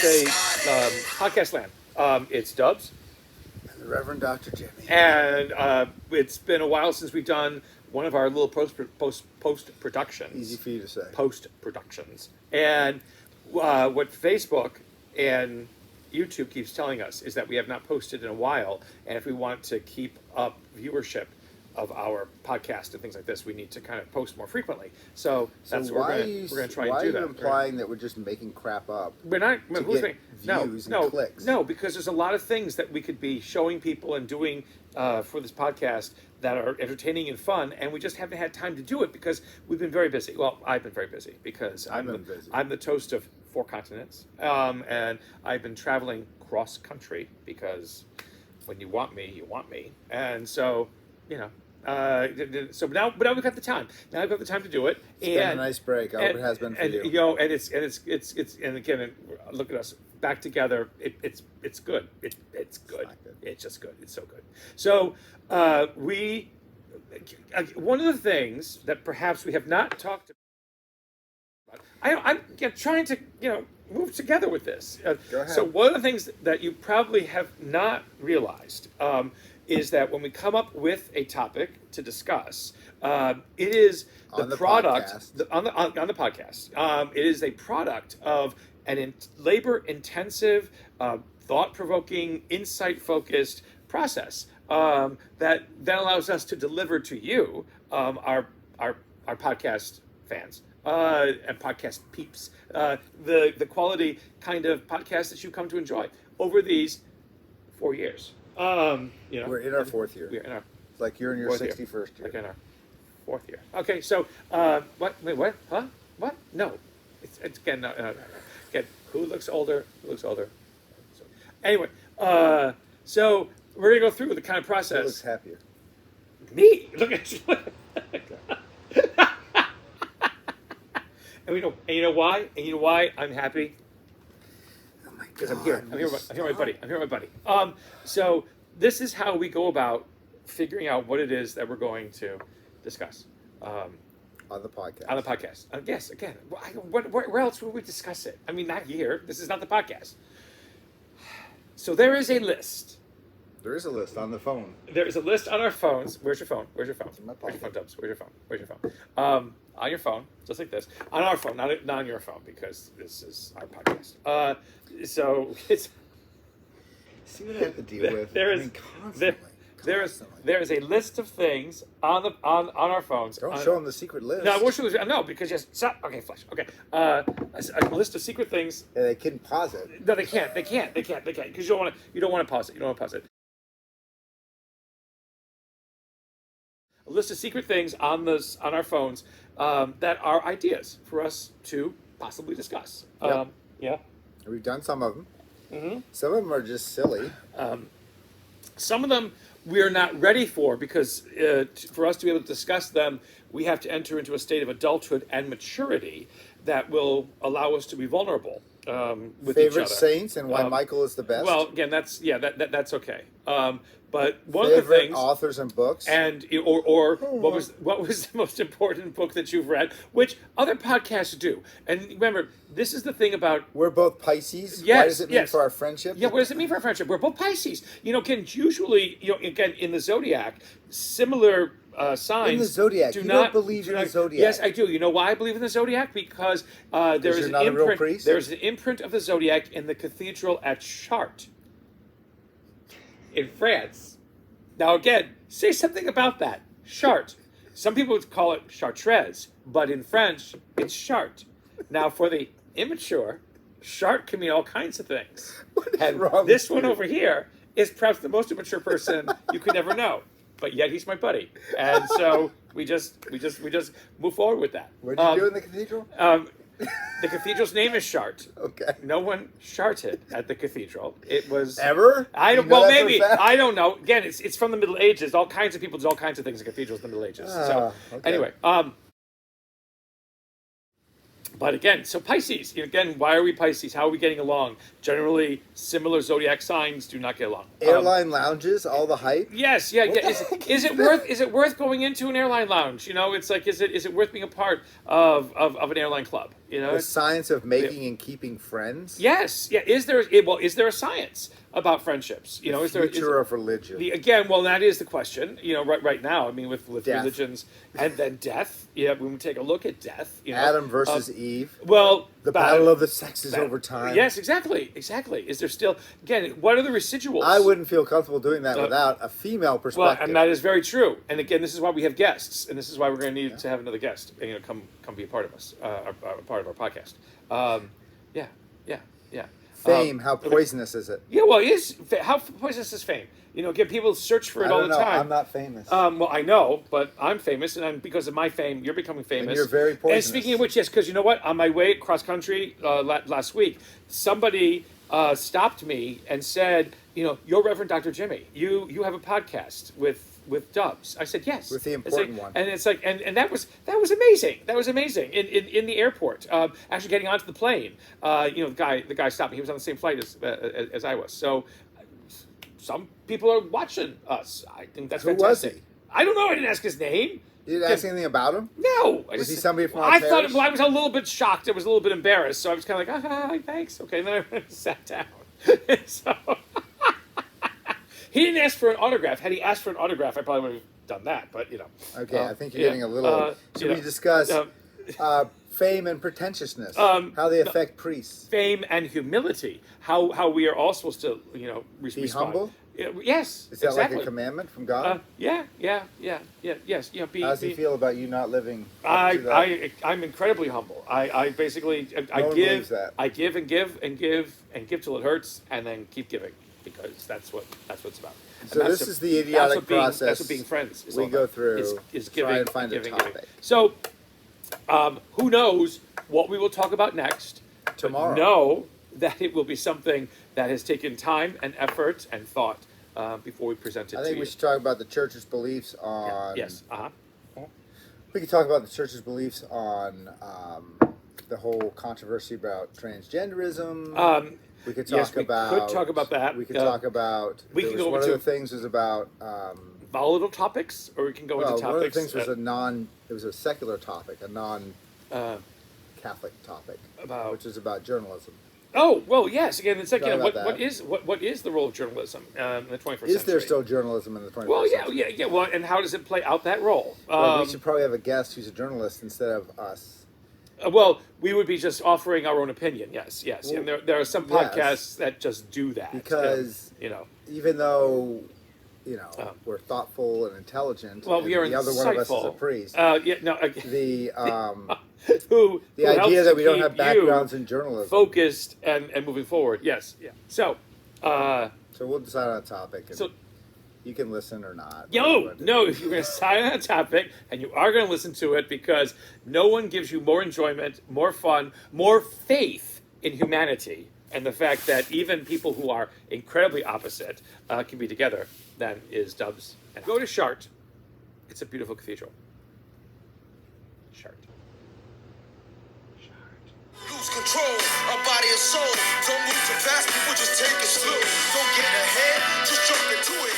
say podcast land. It's Dubs. The Reverend Dr. Jimmy. And it's been a while since we've done one of our little post productions. Easy for you to say. Post productions. And what Facebook and YouTube keeps telling us is that we have not posted in a while, and if we want to keep up viewership of our podcast and things like this, we need to kind of post more frequently. So that's what we're going to try and do. Why are you implying that we're just making crap up? We're not. Who's making views and clicks? No, because there's a lot of things that we could be showing people and doing for this podcast that are entertaining and fun, and we just haven't had time to do it because we've been very busy. Well, I've been very busy because I'm the toast of 4 continents, and I've been traveling cross country because when you want me, you want me, and so but now we've got the time. Now I've got the time to do it. It's been a nice break. I hope it has been for you. And it's and again, look at us back together. It's good. It's good. It's just good. It's so good. So one of the things that perhaps we have not talked about. I'm trying to move together with this. Go ahead. So one of the things that you probably have not realized is that when we come up with a topic to discuss, it is the product on the podcast. It is a product of an labor-intensive, thought-provoking, insight-focused process that then allows us to deliver to you, our podcast fans and podcast peeps, the quality kind of podcast that you come to enjoy over these 4 years. We're in our 4th year. We're in our it's like you're in your 61st year. Like in our 4th year. Okay, so what? Wait, what? Huh? What? No, it's again. No. Again, who looks older? Who looks older? So, anyway, so we're gonna go through the kind of process. Who looks happier? Me. Look at you. And you know why? And you know why I'm happy? Because I'm here. I'm here with my buddy. So this is how we go about figuring out what it is that we're going to discuss on the podcast. On the podcast. Yes. Again, where else would we discuss it? I mean, not here. This is not the podcast. So there is a list. There is a list on the phone. There is a list on our phones. Where's your phone? Where's your phone? Where's your phone, Dubs? Where's your phone? Where's your phone? On your phone, just like this. On our phone, not on your phone, because this is our podcast. So it's. See what I have to deal with. There is there is a list of things on our phones. Don't show them the secret list. No, I won't show them. No, because okay, flash. Okay, a list of secret things. Yeah, they can pause it. No, they can't. They can't because you don't want to pause it. You don't want to pause it. A list of secret things on our phones that are ideas for us to possibly discuss. Yep. Yeah. We've done some of them. Mm-hmm. Some of them are just silly. Some of them we're not ready for because for us to be able to discuss them, we have to enter into a state of adulthood and maturity that will allow us to be vulnerable with each other. Favorite saints and why Michael is the best. Well, again, that's okay. But one Favorite of the things, authors and books, and or what was the most important book that you've read, which other podcasts do. And remember, this is the thing about we're both Pisces. Yes, what does it mean for our friendship? Yeah, what does it mean for our friendship? We're both Pisces. Again, usually, again in the zodiac, similar signs. In the zodiac, you don't believe in the zodiac. Yes, I do. You know why I believe in the zodiac? Because there is an imprint. There's an imprint of the zodiac in the cathedral at Chartres in France. Now again, say something about that. Chartres. Some people would call it Chartres, but in French, it's Chartres. Now for the immature, Chartres can mean all kinds of things. And this one over here is perhaps the most immature person you could ever know. But yet he's my buddy. And so we just move forward with that. What did you do in the cathedral? The cathedral's name is Chartres. Okay. No one charted at the cathedral. It was ever. Maybe I don't know. Again, it's from the Middle Ages. All kinds of people do all kinds of things in cathedrals in the Middle Ages. Okay. Anyway, But again, so Pisces, again, why are we Pisces? How are we getting along? Generally, similar zodiac signs do not get along. Airline lounges, all the hype. Yes, yeah, yeah. Is it worth going into an airline lounge? It's like, is it worth being a part of an airline club? The science of making and keeping friends. Yes, yeah. Is there a science about friendships? Is there future of religion? That is the question. Right now, I mean, with religions and then death. Yeah, when we take a look at death, Adam versus Eve. Well, the battle of the sexes over time. Yes, exactly. Is there still what are the residuals? I wouldn't feel comfortable doing that without a female perspective. Well, and that is very true. And again, this is why we have guests, and this is why we're going to need to have another guest. Come be a part of us, part of our podcast. Yeah. Fame, how poisonous is it? Yeah, well, how poisonous is fame? Again, people search for it all the time. I'm not famous. Well, I know, but I'm famous, and because of my fame, you're becoming famous. And you're very poisonous. And speaking of which, yes, because you know what? On my way cross country last week, somebody stopped me and said, you're Reverend Dr. Jimmy. You have a podcast with Dubs. I said yes. With the important one. And it's like, and that was amazing. That was amazing in the airport. Actually getting onto the plane, the guy stopped me. He was on the same flight as I was. So some people are watching us. I think that's fantastic. Who was he? I don't know. I didn't ask his name. You didn't ask anything about him? No. Was he somebody from I thought. Well, I was a little bit shocked. I was a little bit embarrassed. So I was kind of like, thanks. Okay. And then I sat down. So he didn't ask for an autograph. Had he asked for an autograph, I probably would have done that. But Okay, I think you're getting a little. Should we discuss fame and pretentiousness? How they affect priests? Fame and humility. How we are all supposed to respond. Be humble. Yes. Is that exactly. like a commandment from God? Yes. How does he feel about you not living? I'm incredibly humble. I basically I give and give and give and give till it hurts, and then keep giving, because that's what it's about. So this is the idiotic process. That's what being friends is we go through. Is giving, try and find giving, a topic. giving. So, who knows what we will talk about next? Tomorrow. But know that it will be something that has taken time and effort and thought before we present it to you. I think we should talk about the church's beliefs on. Yes. We could talk about the church's beliefs on the whole controversy about transgenderism. We could talk about. We could talk about that. We could talk about. We can go one into of the things was about volatile topics, or we can go into topics. One of the things was it was a secular topic, a non-Catholic topic, which is about journalism. Oh well, yes. Again, it's like what is the role of journalism in the 21st century? Is there still journalism in the 21st Well, century? yeah. Well, and how does it play out that role? We should probably have a guest who's a journalist instead of us. Well, we would be just offering our own opinion. Yes. Well, and there are some podcasts that just do that because even though we're thoughtful and intelligent. Well, we are the other one of us is a priest. The idea that we don't have backgrounds in journalism, focused and moving forward. Yes. So we'll decide on a topic. And you can listen or not. No, if you're going to decide on a topic and you are going to listen to it, because no one gives you more enjoyment, more fun, more faith in humanity, and the fact that even people who are incredibly opposite can be together, than is Dubs. And go to Chartres. It's a beautiful cathedral. Chartres. Lose control of body and soul. Don't move too fast, people just take it slow. Don't get ahead, just jump into it.